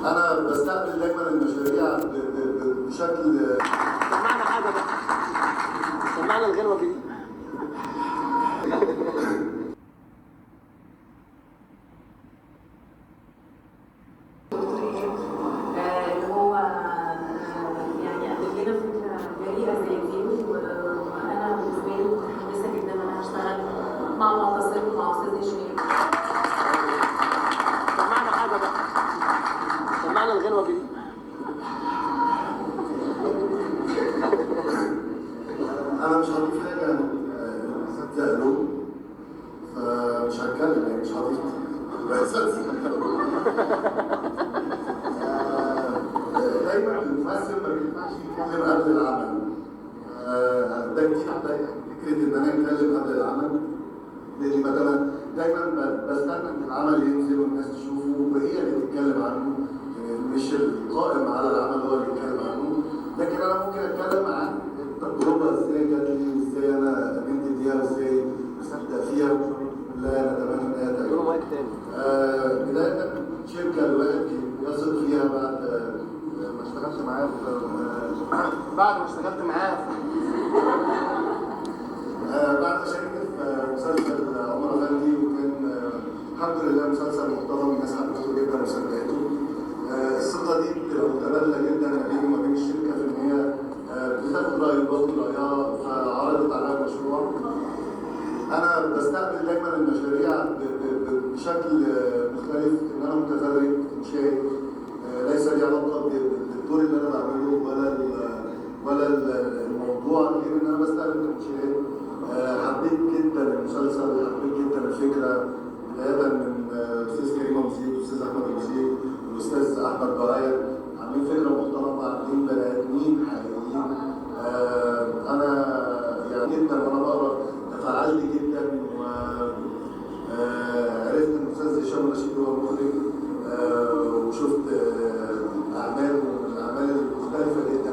انا بستقبل دايما المشاريع بشكل. سمعنا حاجه بقى، سمعنا الغنوه دي. اللي هو يعني قدم لنا فكره جريئه زي دي، وانا بالنسبه لي متحمسه جدا ان انا هشتغل مع معتصم مع استاذ هشام. سمعنا حاجه بقى، سمعنا الغنوه دي. انا مش هضيف حاجه حد قالوه، فمش هتكلم يعني، مش هضيف بس دايما الممثل ما بينفعش يتكلم قبل العمل. ده جديد عليا فكره ان انا اتكلم قبل العمل، لان مثلا دايما بستنى ان العمل ينزل والناس تشوفه وهي اللي تتكلم عنه، مش القائم على العمل هو اللي يتكلم عنه. لكن انا ممكن اتكلم عن التجربه ازاي جات لي، وازاي انا امنت بيها، وازاي مصدق فيها، لا نتمنى انها تعجبكم. بدايه شركه الواحد يثق فيها بعد ما اشتغلت معاه بعد ما اشتغلت معاه بعد ما شاركت في مسلسل عمر افندي، وكان الحمد لله مسلسل محترم، الناس حبته جدا وصدقته. الثقه دي بتبقى متبادله جدا ما بيني وما بين الشركه، في ان هي بتاخد راي الباطل رايها، فعرضت عليا المشروع. انا بستقبل دايما المشاريع بشكل مختلف، ان انا متفرج مشاهد، ليس لي علاقه بالدور اللي انا بعمله ولا الموضوع، غير ان انا بستقبل المشاهد. حبيت جدا المسلسل، حبيت جدا الفكره، بدايه من الاستاذ كريم ابو زيد والاستاذ احمد ابو زيد والاستاذ احمد بهاية، عاملين فكره محترمه، عاملين